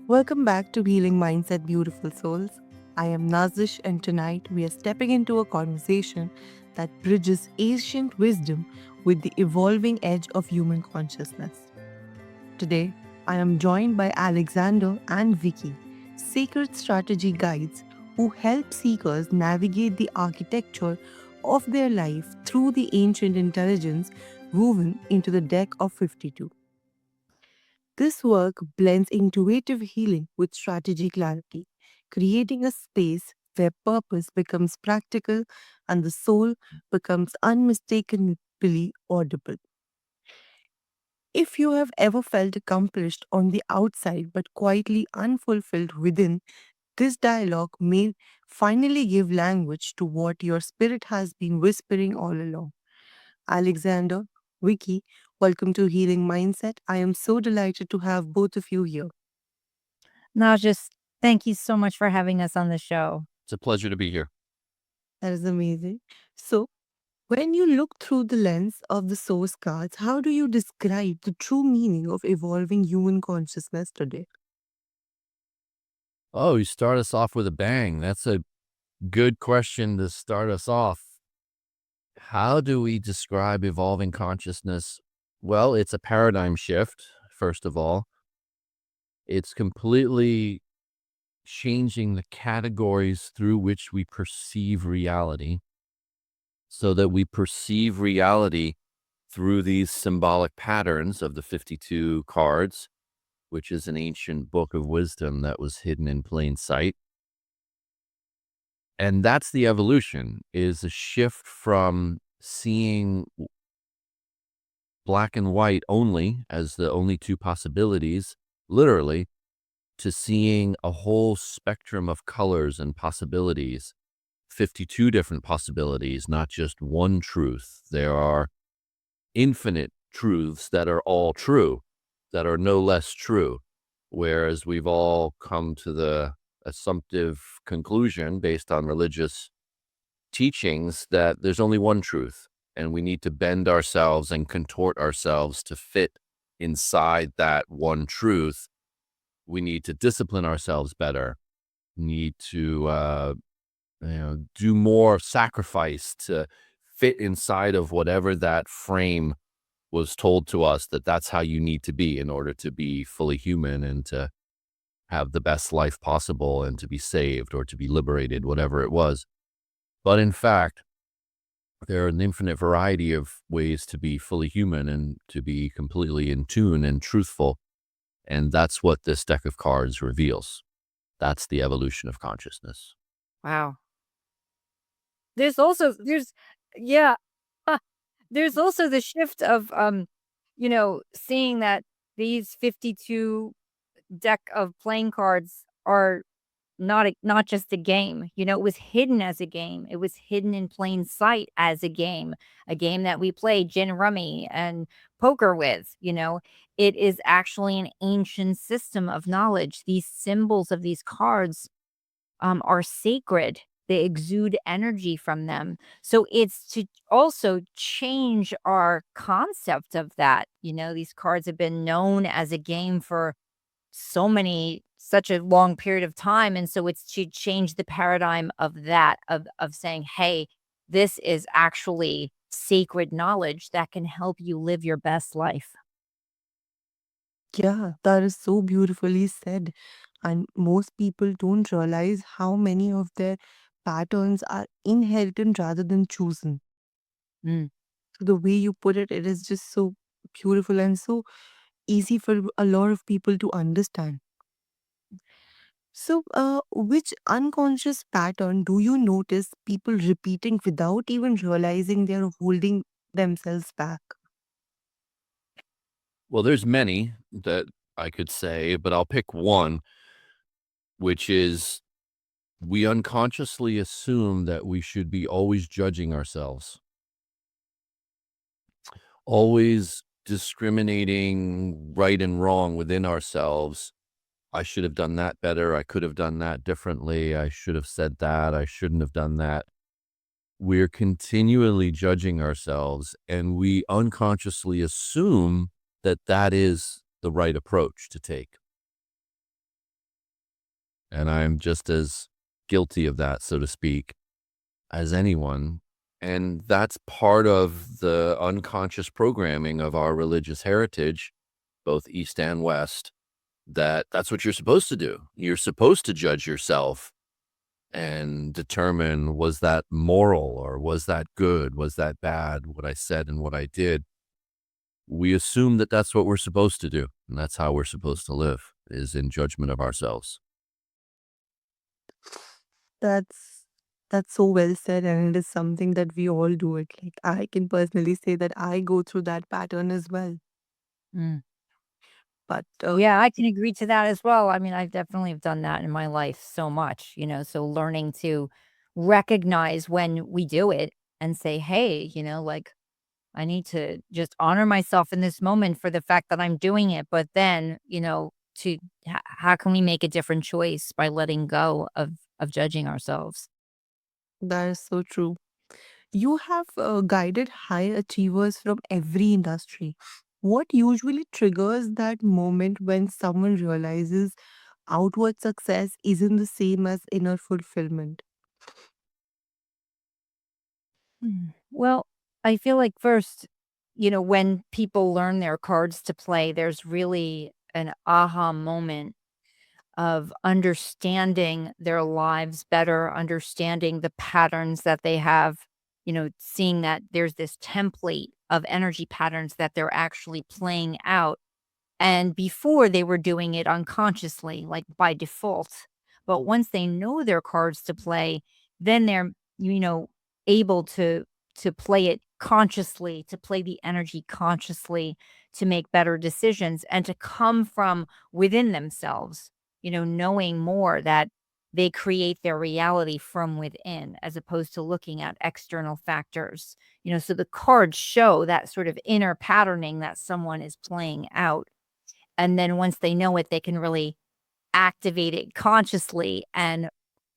Welcome back to Healing Mindset, Beautiful Souls. I am Nazish, and tonight we are stepping into a conversation that bridges ancient wisdom with the evolving edge of human consciousness. Today, I am joined by Alexander and Viki, sacred strategy guides who help seekers navigate the architecture of their life through the ancient intelligence woven into the deck of 52. This work blends intuitive healing with strategy clarity, creating a space where purpose becomes practical and the soul becomes unmistakably audible. If you have ever felt accomplished on the outside but quietly unfulfilled within, this dialogue may finally give language to what your spirit has been whispering all along. Alexander, Vicky, welcome to Healing Mindset. I am so delighted to have both of you here. Najas, thank you so much for having us on the show. It's a pleasure to be here. That is amazing. So, when you look through the lens of the source cards, how do you describe the true meaning of evolving human consciousness today? Oh, you start us off with a bang. That's a good question to start us off. How do we describe evolving consciousness? Well, it's a paradigm shift, first of all. It's completely changing the categories through which we perceive reality so that we perceive reality through these symbolic patterns of the 52 cards, which is an ancient book of wisdom that was hidden in plain sight. And that's the evolution, is a shift from seeing black and white only as the only two possibilities, literally, to seeing a whole spectrum of colors and possibilities, 52 different possibilities, not just one truth. There are infinite truths that are all true, that are no less true. Whereas we've all come to the assumptive conclusion based on religious teachings that there's only one truth, and we need to bend ourselves and contort ourselves to fit inside that one truth. We need to discipline ourselves better, need to do more sacrifice to fit inside of whatever that frame was told to us, that that's how you need to be in order to be fully human and to have the best life possible and to be saved or to be liberated, whatever it was. But in fact, there are an infinite variety of ways to be fully human and to be completely in tune and truthful. And that's what this deck of cards reveals. That's the evolution of consciousness. Wow. There's yeah, uh, there's also the shift of seeing that these 52 deck of playing cards are not just a game. It was hidden as a game. It was hidden in plain sight as a game that we play gin rummy and poker with. It is actually an ancient system of knowledge. These symbols of these cards are sacred. They exude energy from them. So it's to also change our concept of that. These cards have been known as a game for such a long period of time. And so it's to change the paradigm of that, of saying, hey, this is actually sacred knowledge that can help you live your best life. Yeah, that is so beautifully said. And most people don't realize how many of their patterns are inherited rather than chosen. Mm. So, the way you put it, it is just so beautiful and so easy for a lot of people to understand. So, which unconscious pattern do you notice people repeating without even realizing they're holding themselves back? Well, there's many that I could say, but I'll pick one, which is we unconsciously assume that we should be always judging ourselves, always discriminating right and wrong within ourselves. I should have done that better. I could have done that differently. I should have said that. I shouldn't have done that. We're continually judging ourselves, and we unconsciously assume that that is the right approach to take. And I'm just as guilty of that, so to speak, as anyone. And that's part of the unconscious programming of our religious heritage, both East and West, that's what you're supposed to do. You're supposed to judge yourself and determine, was that moral or was that good? Was that bad? What I said and what I did. We assume that that's what we're supposed to do. And that's how we're supposed to live, is in judgment of ourselves. That's that's so well said, and it is something that we all do it. Like I can personally say that I go through that pattern as well. Mm. But Yeah, I can agree to that as well. I mean, I definitely have done that in my life so much, so learning to recognize when we do it and say, "Hey, like, I need to just honor myself in this moment for the fact that I'm doing it." But then, to how can we make a different choice by letting go of judging ourselves? that is so true. You have guided high achievers from every industry. What usually triggers that moment when someone realizes outward success isn't the same as inner fulfillment? Well, I feel like first, when people learn their cards to play, there's really an aha moment of understanding their lives better, understanding the patterns that they have, seeing that there's this template of energy patterns that they're actually playing out. And before they were doing it unconsciously, like by default. But once they know their cards to play, then they're, you know, able to play it consciously, to play the energy consciously, to make better decisions and to come from within themselves, knowing more that they create their reality from within as opposed to looking at external factors. So the cards show that sort of inner patterning that someone is playing out, and then once they know it, they can really activate it consciously and,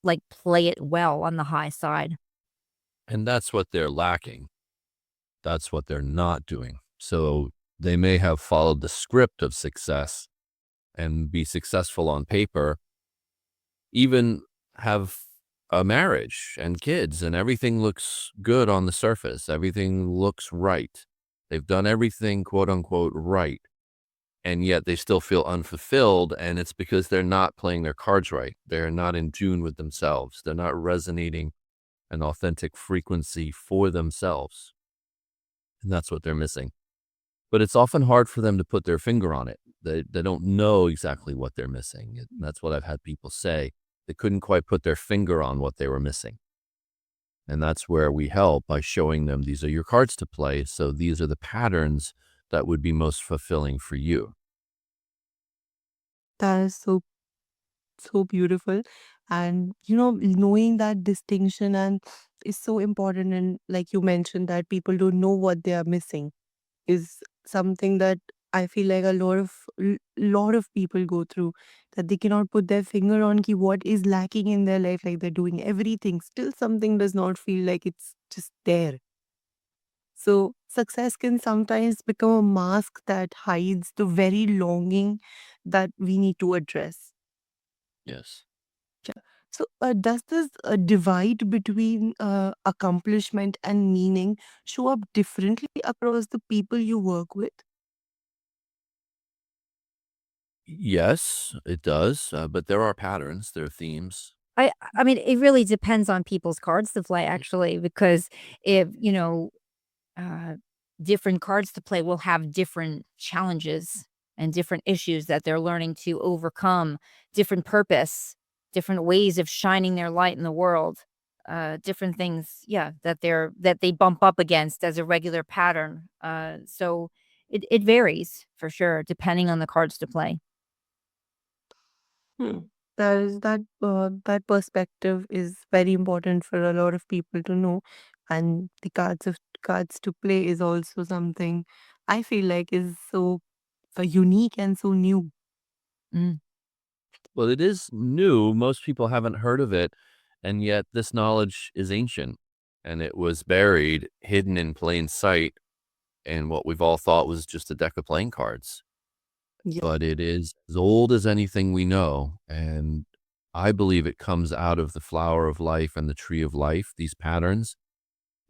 like, play it well on the high side. And that's what they're lacking. That's what they're not doing. So they may have followed the script of success and be successful on paper, even have a marriage and kids, and everything looks good on the surface. Everything looks right. They've done everything, quote unquote, right. And yet they still feel unfulfilled. And it's because they're not playing their cards right. They're not in tune with themselves. They're not resonating an authentic frequency for themselves. And that's what they're missing. But it's often hard for them to put their finger on it. They don't know exactly what they're missing. And that's what I've had people say. They couldn't quite put their finger on what they were missing. And that's where we help by showing them these are your cards to play. So these are the patterns that would be most fulfilling for you. That is so beautiful. And knowing that distinction and is so important. And like you mentioned, that people don't know what they are missing is something that I feel like a lot of people go through, that they cannot put their finger on ki what is lacking in their life. Like they're doing everything, still something does not feel like it's just there. So success can sometimes become a mask that hides the very longing that we need to address. Yes. Yeah. So, does this divide between accomplishment and meaning show up differently across the people you work with? Yes, it does. But there are patterns, there are themes. I mean, it really depends on people's cards to play actually, because if, uh, different cards to play will have different challenges and different issues that they're learning to overcome, different purpose, different ways of shining their light in the world, different things, yeah, that they bump up against as a regular pattern. So it varies for sure, depending on the cards to play. Hmm. That perspective is very important for a lot of people to know, and the cards to play is also something I feel like is so unique and so new. Mm. Well, it is new. Most people haven't heard of it. And yet this knowledge is ancient and it was buried, hidden in plain sight in what we've all thought was just a deck of playing cards. Yeah. But it is as old as anything we know. And I believe it comes out of the flower of life and the tree of life, these patterns,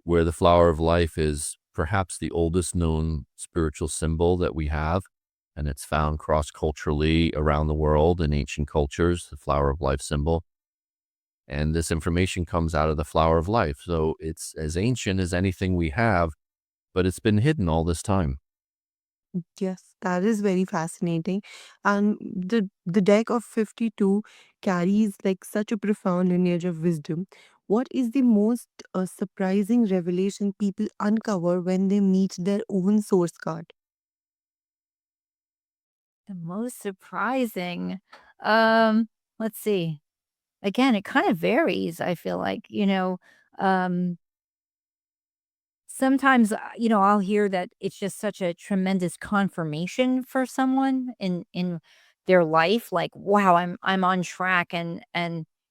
where the flower of life is perhaps the oldest known spiritual symbol that we have, and it's found cross-culturally around the world in ancient cultures, the flower of life symbol. And this information comes out of the flower of life. So it's as ancient as anything we have, but it's been hidden all this time. Yes, that is very fascinating. And the deck of 52 carries like such a profound lineage of wisdom. What is the most surprising revelation people uncover when they meet their own source card? The most surprising, um, let's see. Again, it kind of varies, I feel like, um sometimes, I'll hear that it's just such a tremendous confirmation for someone in their life, like, "Wow, I'm on track, and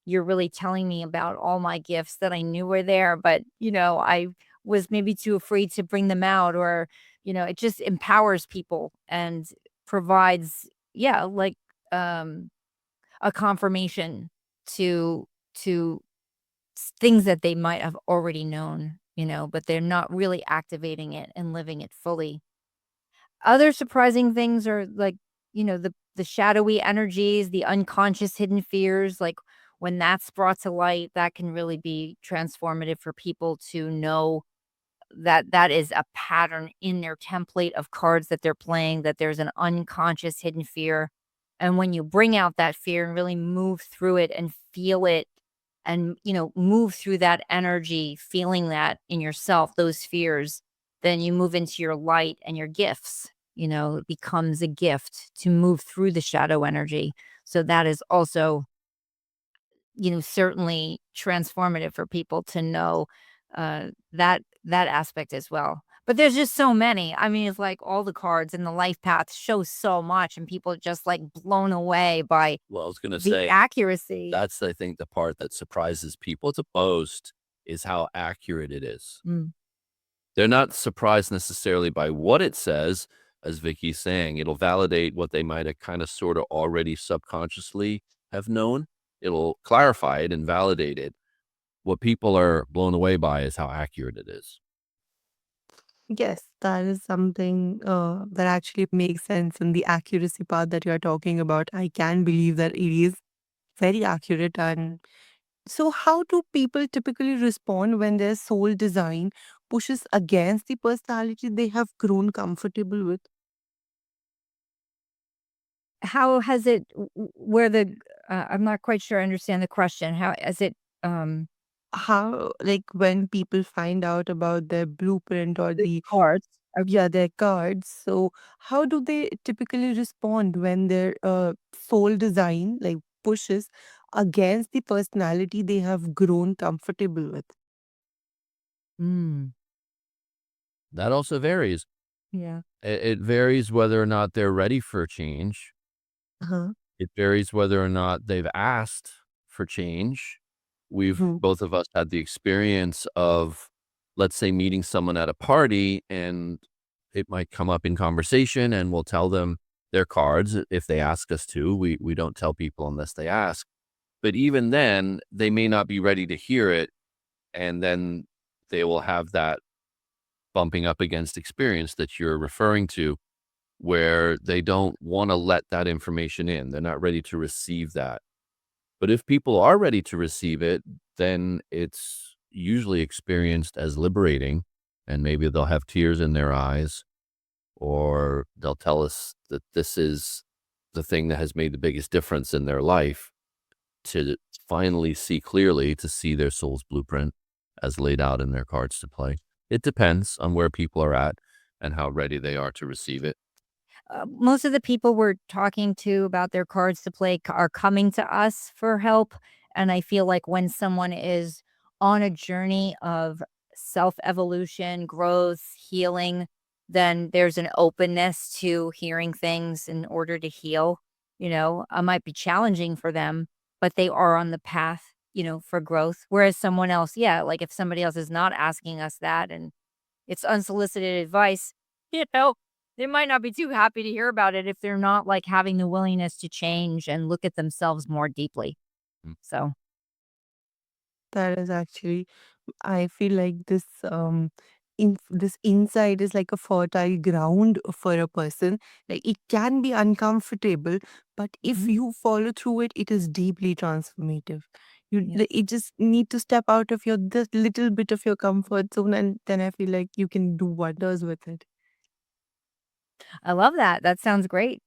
you're really telling me about all my gifts that I knew were there, but, I was maybe too afraid to bring them out," or, it just empowers people and provides, yeah, like, um, a confirmation to to things that they might have already known, but they're not really activating it and living it fully. Other surprising things are like, the shadowy energies, the unconscious hidden fears, like when that's brought to light, that can really be transformative for people to know that that is a pattern in their template of cards that they're playing, that there's an unconscious hidden fear. And when you bring out that fear and really move through it and feel it and, move through that energy, feeling that in yourself, those fears, then you move into your light and your gifts. It becomes a gift to move through the shadow energy. So that is also, certainly transformative for people to know, that aspect as well. But there's just so many. I mean, it's like all the cards in the life path show so much, and people are just, like, blown away by Well, I was gonna the say, accuracy. that's, I think, the part that surprises people the most is how accurate it is. Mm. They're not surprised necessarily by what it says, as Vicky's saying. It'll validate what they might have kinda sorta already subconsciously have known. It'll clarify it and validate it. What people are blown away by is how accurate it is. Yes, that is something that actually makes sense. And the accuracy part that you're talking about, I can believe that it is very accurate. And so, how do people typically respond when their soul design pushes against the personality they have grown comfortable with? How has it where the I'm not quite sure I understand the question. How has it, How, like, when people find out about their blueprint or the the, cards? yeah, their cards, so how do they typically respond when their soul design, like, pushes against the personality they have grown comfortable with? Mm, That also varies. yeah. It varies whether or not they're ready for change. Uh-huh. It varies whether or not they've asked for change. We've Mhm. both of us had the experience of, let's say, meeting someone at a party, and it might come up in conversation, and we'll tell them their cards if they ask us to. We don't tell people unless they ask. But even then, they may not be ready to hear it, and then they will have that bumping up against experience that you're referring to, where they don't wanna let that information in. They're not ready to receive that. But if people are ready to receive it, then it's usually experienced as liberating, and maybe they'll have tears in their eyes, or they'll tell us that this is the thing that has made the biggest difference in their life, to finally see clearly, to see their soul's blueprint as laid out in their cards to play. It depends on where people are at and how ready they are to receive it. Most of the people we're talking to about their cards to play are coming to us for help. And I feel like when someone is on a journey of self evolution, growth, healing, then there's an openness to hearing things in order to heal. It might be challenging for them, but they are on the path, for growth. Whereas someone else, yeah, like if somebody else is not asking us that and it's unsolicited advice, you know, they might not be too happy to hear about it if they're not, like, having the willingness to change and look at themselves more deeply. So, That is actually, I feel like this insight is like a fertile ground for a person. Like it can be uncomfortable, but if mhm, you follow through it, it is deeply transformative. yes. You just need to step out of your this little bit of your comfort zone, and then I feel like you can do wonders with it. I love that. That sounds great.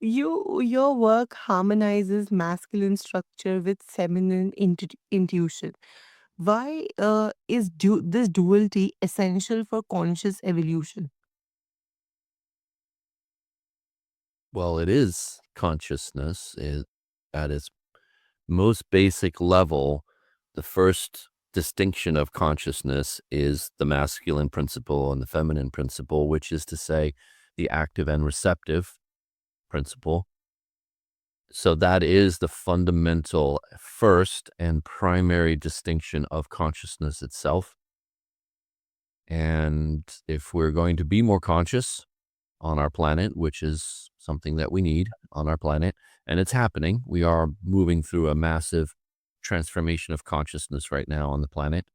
Your work harmonizes masculine structure with feminine intuition. Why is this duality essential for conscious evolution? Well, it is consciousness at its most basic level. The first distinction of consciousness is the masculine principle and the feminine principle, which is to say, the active and receptive principle. So that is the fundamental first and primary distinction of consciousness itself. And if we're going to be more conscious on our planet, which is something that we need on our planet, and it's happening, we are moving through a massive transformation of consciousness right now on the planet,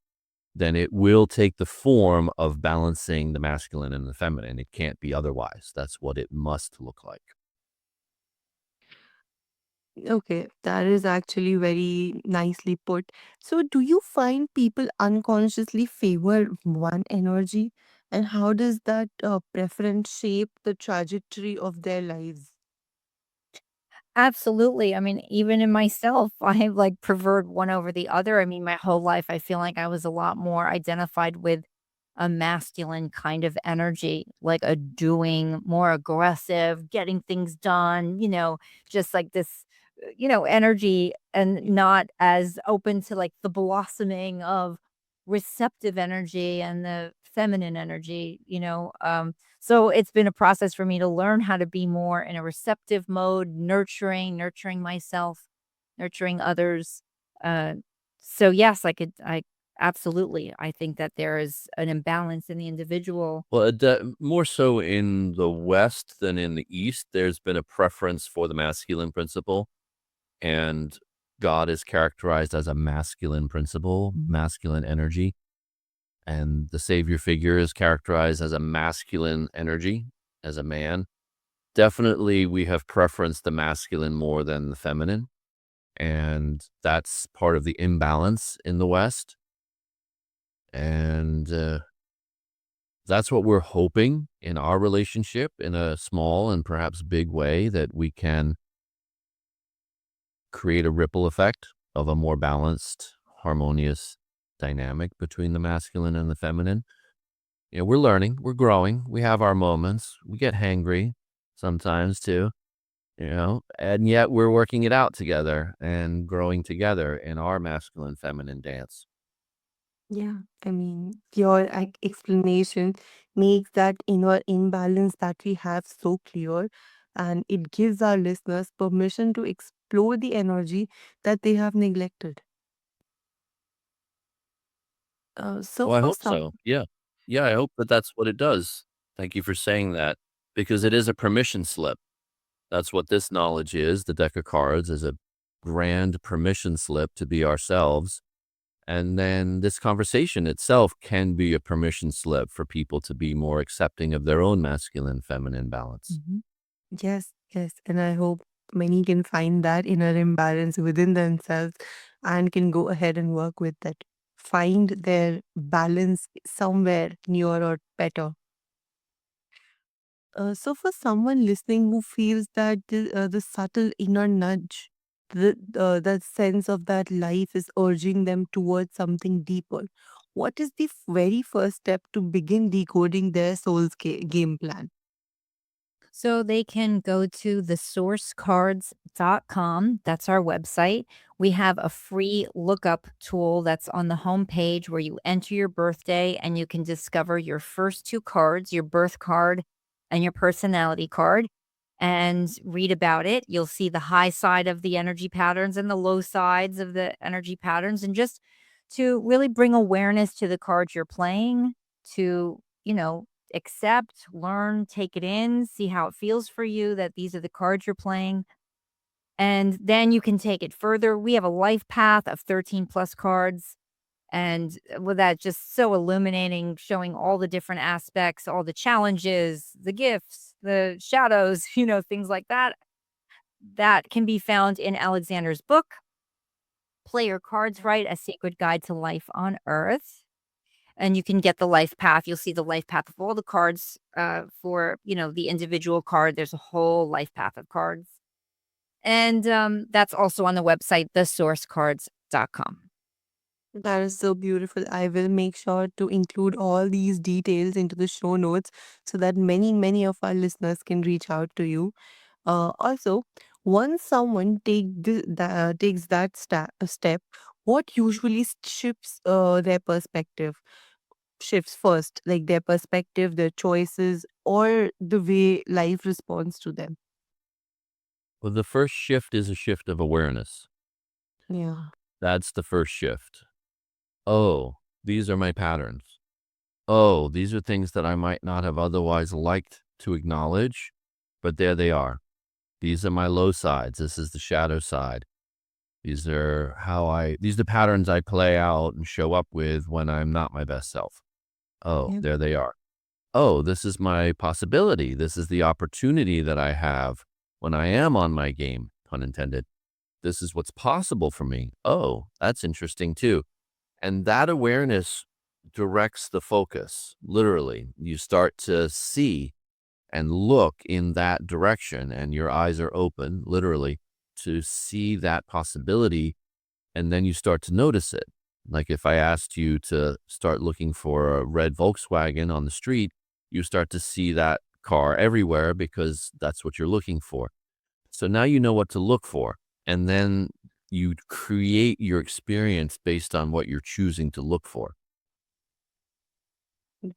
then it will take the form of balancing the masculine and the feminine. It can't be otherwise. That's what it must look like. Okay, that is actually very nicely put. So, do you find people unconsciously favor one energy, and how does that preference shape the trajectory of their lives? Absolutely. I mean, even in myself, I have like preferred one over the other. I mean, my whole life, I feel like I was a lot more identified with a masculine kind of energy, like a doing, more aggressive, getting things done, just like this, energy and not as open to like the blossoming of receptive energy and the feminine energy, so it's been a process for me to learn how to be more in a receptive mode, nurturing myself, nurturing others. Uh, so yes, I absolutely, I think that there is an imbalance in the individual. Well, more so in the West than in the East, there's been a preference for the masculine principle, and God is characterized as a masculine principle, masculine energy, and the savior figure is characterized as a masculine energy, as a man. Definitely, we have preferenced the masculine more than the feminine, and that's part of the imbalance in the West, and that's what we're hoping in our relationship in a small and perhaps big way, that we can create a ripple effect of a more balanced, harmonious dynamic between the masculine and the feminine. We're learning, we're growing, we have our moments, we get hangry sometimes too, and yet we're working it out together and growing together in our masculine feminine dance. Yeah, I mean, your explanation makes that inner imbalance that we have so clear, and it gives our listeners permission to explore the energy that they have neglected. So, Well, I for hope some, so. Yeah. Yeah, I hope that that's what it does. Thank you for saying that, because it is a permission slip. That's what this knowledge is. The deck of cards is a grand permission slip to be ourselves. And then this conversation itself can be a permission slip for people to be more accepting of their own masculine feminine balance. Mhm. Yes, yes, and I hope many can find that inner imbalance within themselves and can go ahead and work with that. Find their balance somewhere near or better. So, for someone listening who feels that the subtle inner nudge, that sense of that life is urging them towards something deeper, what is the very first step to begin decoding their soul's game plan? So they can go to thesourcecards.com. That's our website. We have a free lookup tool that's on the homepage where you enter your birthday and you can discover your first two cards, your birth card and your personality card, and read about it. You'll see the high side of the energy patterns and the low sides of the energy patterns. And just to really bring awareness to the cards you're playing, to, accept, learn, take it in, see how it feels for you that these are the cards you're playing. And then you can take it further. We have a life path of 13 plus cards. And with that, just so illuminating, showing all the different aspects, all the challenges, the gifts, the shadows, things like that. That can be found in Alexander's book, Play Your Cards Right, A Sacred Guide to Life on Earth. And you can get the life path. You'll see the life path of all the cards for, the individual card. There's a whole life path of cards. And that's also on the website, thesourcecards.com. That is so beautiful. I will make sure to include all these details into the show notes so that many, many of our listeners can reach out to you. Also, once someone takes that step, what usually shifts their perspective? Shifts first, like their perspective, their choices, or the way life responds to them. Well, the first shift is a shift of awareness. Yeah. That's the first shift. Oh, these are my patterns. Oh, these are things that I might not have otherwise liked to acknowledge, but there they are. These are my low sides. This is the shadow side. These are these are the patterns I play out and show up with when I'm not my best self. Oh, Yeah. there they are. Oh, this is my possibility. This is the opportunity that I have when I am on my game, pun intended. This is what's possible for me. Oh, that's interesting too. And that awareness directs the focus. Literally, you start to see and look in that direction, and your eyes are open, literally, to see that possibility. And then you start to notice it. Like if I asked you to start looking for a red Volkswagen on the street, you start to see that car everywhere because that's what you're looking for. So now you know what to look for. And then you create your experience based on what you're choosing to look for.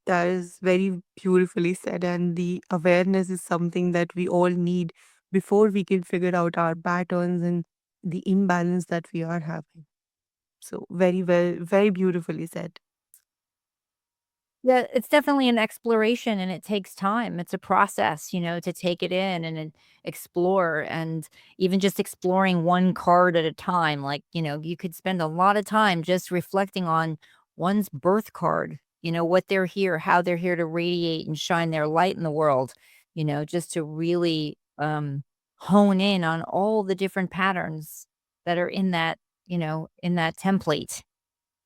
That is very beautifully said, and the awareness is something that we all need before we can figure out our patterns and the imbalance that we are having. So, very well, very beautifully said. Yeah, it's definitely an exploration and it takes time. It's a process, to take it in and then explore and even just exploring one card at a time. Like, you could spend a lot of time just reflecting on one's birth card, what they're here, how they're here to radiate and shine their light in the world, just to really hone in on all the different patterns that are in that template.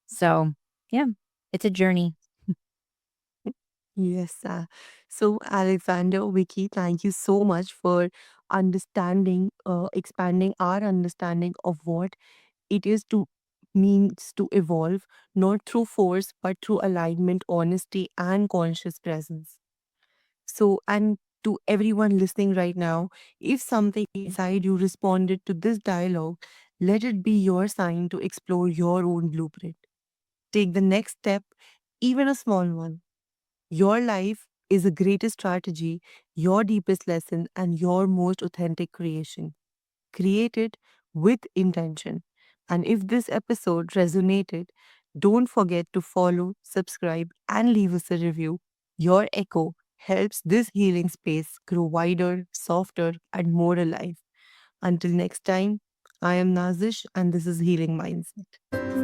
So, yeah, it's a journey. Yes. So, Alexander, Vicky, thank you so much for expanding our understanding of what it is to means to evolve, not through force, but through alignment, honesty, and conscious presence. So, and to everyone listening right now, if something inside you responded to this dialogue, let it be your sign to explore your own blueprint. Take the next step, even a small one. Your life is the greatest strategy, your deepest lesson, and your most authentic creation. Create it with intention. And if this episode resonated, don't forget to follow, subscribe, and leave us a review. Your echo helps this healing space grow wider, softer, and more alive. Until next time, I am Nazish, and this is Healing Mindset.